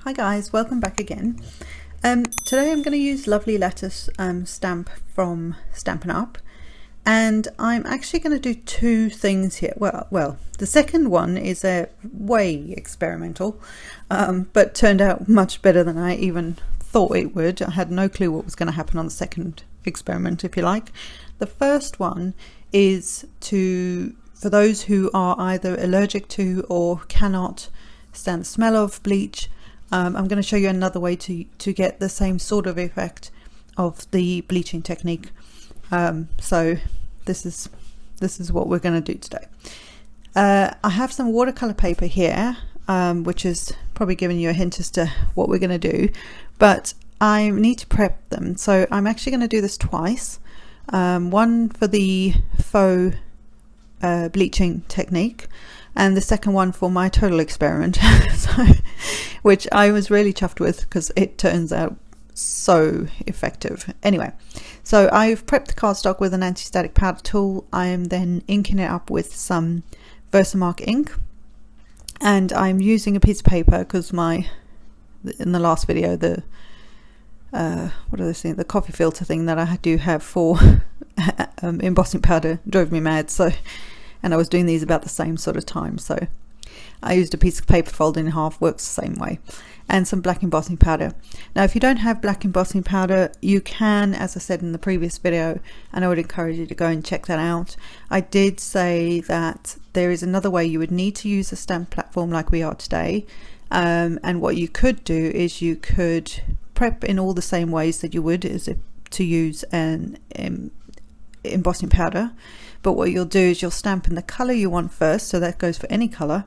Hi guys, welcome back again. Today I'm going to use lovely Lattice stamp from Stampin' Up, and I'm actually going to do two things here. Well, the second one is a way experimental, but turned out much better than I even thought it would. I had no clue what was going to happen on the second experiment, if you like. The first one is for those who are either allergic to or cannot stand the smell of bleach. I'm going to show you another way to get the same sort of effect of the bleaching technique. So this is what we're going to do today. I have some watercolor paper here, which is probably giving you a hint as to what we're going to do, but I need to prep them. So I'm actually going to do this twice. One for the faux bleaching technique, and the second one for my total experiment, which I was really chuffed with because it turns out so effective. Anyway, so I've prepped the cardstock with an anti-static powder tool. I am then inking it up with some Versamark ink, and I'm using a piece of paper because in the last video the the coffee filter thing that I do have for embossing powder drove me mad. And I was doing these about the same sort of time, so I used a piece of paper folded in half, works the same way, and some black embossing powder. Now if you don't have black embossing powder, you can, as I said in the previous video, and I would encourage you to go and check that out. I did say that there is another way. You would need to use a stamp platform like we are today, and what you could do is you could prep in all the same ways that you would to use an embossing powder. But what you'll do is you'll stamp in the color you want first, so that goes for any color,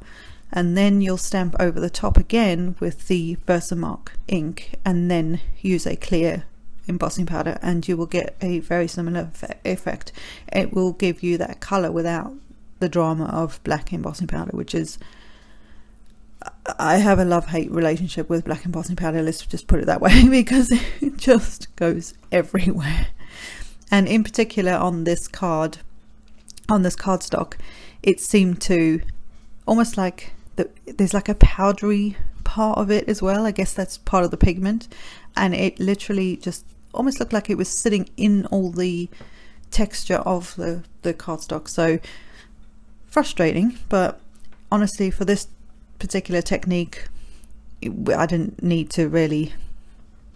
and then you'll stamp over the top again with the Versamark ink, and then use a clear embossing powder, and you will get a very similar effect. It will give you that color without the drama of black embossing powder, which is, I have a love-hate relationship with black embossing powder, let's just put it that way, because it just goes everywhere. And in particular on this cardstock, it seemed to almost like there's like a powdery part of it as well. I guess that's part of the pigment, and it literally just almost looked like it was sitting in all the texture of the cardstock. So frustrating, but honestly for this particular technique I didn't need to really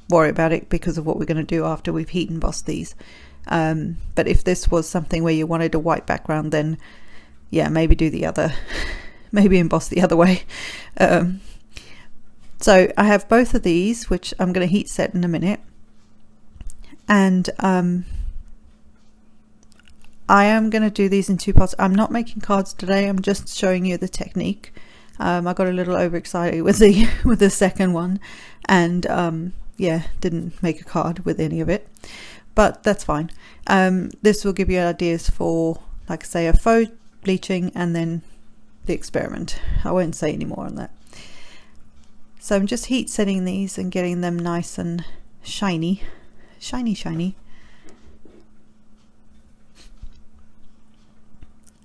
worry about it because of what we're going to do after we've heat embossed these. But if this was something where you wanted a white background, then yeah, maybe do the other, maybe emboss the other way. So I have both of these, which I'm going to heat set in a minute, and I am going to do these in two parts. I'm not making cards today, I'm just showing you the technique. I got a little overexcited with the second one, and yeah, didn't make a card with any of it. But that's fine. This will give you ideas for, like I say, a faux bleaching and then the experiment. I won't say any more on that. So I'm just heat setting these and getting them nice and shiny.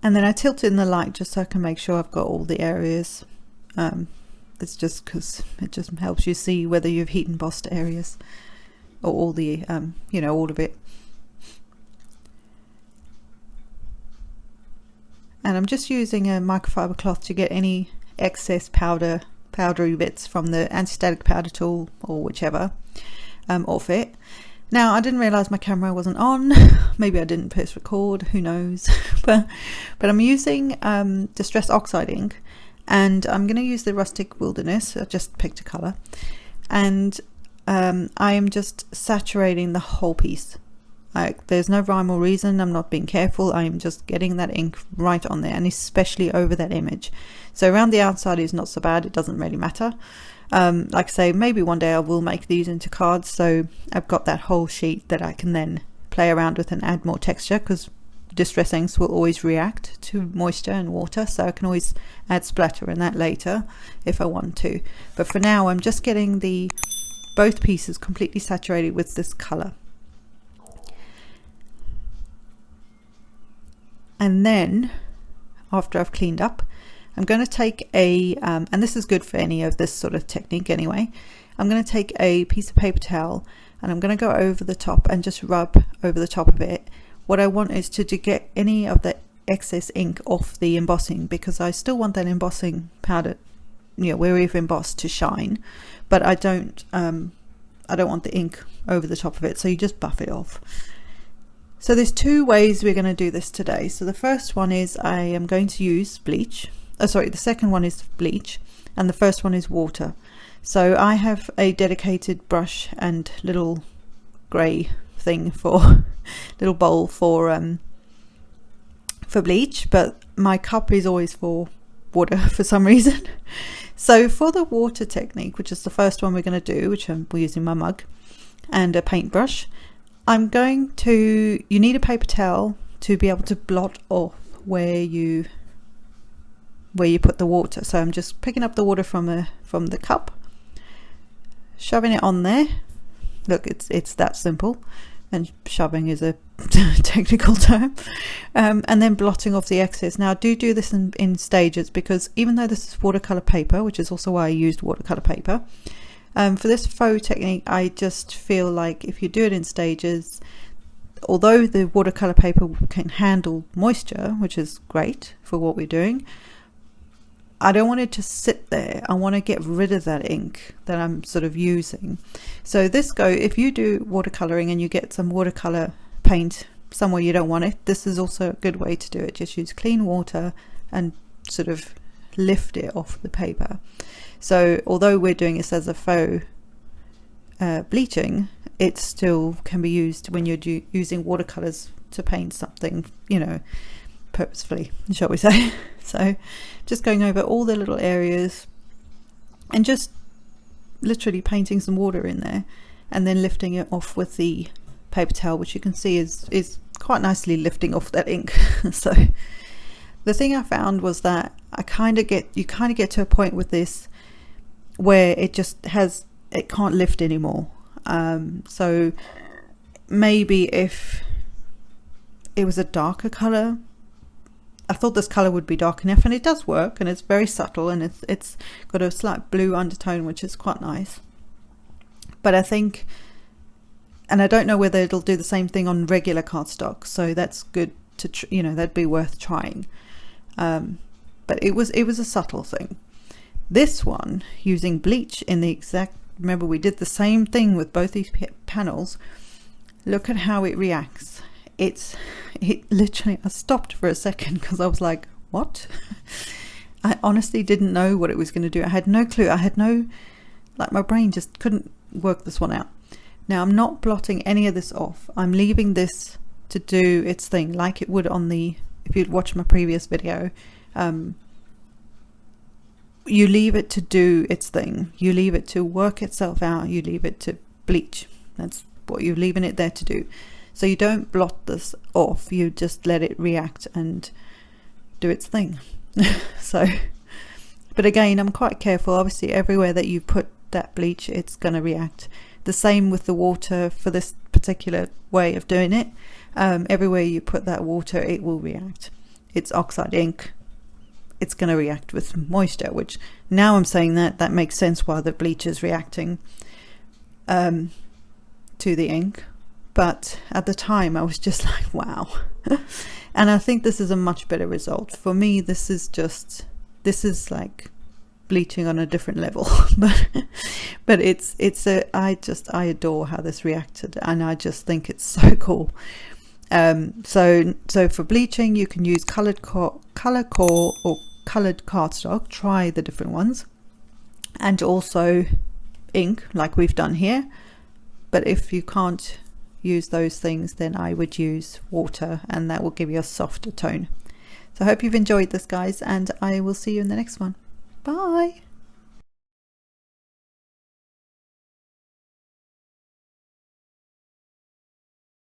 And then I tilt it in the light just so I can make sure I've got all the areas. It's just because it just helps you see whether you've heat embossed areas, or all the all of it. And I'm just using a microfiber cloth to get any excess powdery bits from the anti-static powder tool or whichever off it. Now I didn't realize my camera wasn't on. Maybe I didn't press record, who knows. but I'm using Distress Oxide ink, and I'm going to use the Rustic Wilderness. I just picked a color, and I am just saturating the whole piece. There's no rhyme or reason. I'm not being careful. I am just getting that ink right on there, and especially over that image. So around the outside is not so bad. It doesn't really matter. Like I say, maybe one day I will make these into cards, so I've got that whole sheet that I can then play around with and add more texture, because Distress inks will always react to moisture and water, so I can always add splatter in that later if I want to. But for now I'm just getting both pieces completely saturated with this color. And then after I've cleaned up, I'm going to take a, and this is good for any of this sort of technique anyway, I'm going to take a piece of paper towel and I'm going to go over the top and just rub over the top of it. What I want is to get any of the excess ink off the embossing, because I still want that embossing powder, you know, where we've embossed, to shine, but I don't want the ink over the top of it, so you just buff it off. So there's two ways we're going to do this today. So the first one is I am going to use bleach. The second one is bleach, and the first one is water. So I have a dedicated brush and little grey thing for little bowl for bleach, but my cup is always for water for some reason. So for the water technique, which is the first one we're going to do, which I'm using my mug and a paintbrush, I'm going to, you need a paper towel to be able to blot off where you put the water. So I'm just picking up the water from the cup, shoving it on there. Look, it's that simple, and shoving is a technical term, and then blotting off the excess. Now I do this in stages, because even though this is watercolor paper, which is also why I used watercolor paper, for this faux technique, I just feel like if you do it in stages, although the watercolor paper can handle moisture, which is great for what we're doing, I don't want it to sit there. I want to get rid of that ink that I'm sort of using. So if you do watercoloring and you get some watercolor paint somewhere you don't want it, this is also a good way to do it. Just use clean water and sort of lift it off the paper. So although we're doing this as a faux bleaching, it still can be used when you're using watercolors to paint something, you know, purposefully, shall we say. So just going over all the little areas and just literally painting some water in there, and then lifting it off with the paper towel, which you can see is quite nicely lifting off that ink. So the thing I found was that you kind of get to a point with this where it can't lift anymore. So maybe if it was a darker color, I thought this color would be dark enough, and it does work, and it's very subtle, and it's got a slight blue undertone, which is quite nice. But I think, and I don't know whether it'll do the same thing on regular cardstock, so that's good to that'd be worth trying. But it was a subtle thing. This one, using bleach in the exact, remember we did the same thing with both these panels. Look at how it reacts. It literally, I stopped for a second because I was like, what? I honestly didn't know what it was going to do. I had no clue. I had my brain just couldn't work this one out. Now I'm not blotting any of this off. I'm leaving this to do its thing, like it would if you'd watched my previous video. You leave it to do its thing. You leave it to work itself out. You leave it to bleach. That's what you're leaving it there to do. So you don't blot this off, you just let it react and do its thing. So, but again, I'm quite careful. Obviously, everywhere that you put that bleach, it's going to react. The same with the water for this particular way of doing it. Everywhere you put that water, it will react. It's oxide ink. It's going to react with moisture, which now I'm saying that makes sense why the bleach is reacting to the ink. But at the time I was just like, wow. And I think this is a much better result. For me, this is like bleaching on a different level. but I adore how this reacted, and I just think it's so cool. So for bleaching, you can use color core or colored cardstock. Try the different ones, and also ink like we've done here. But if you can't use those things, then I would use water, and that will give you a softer tone. So I hope you've enjoyed this, guys, and I will see you in the next one. Bye.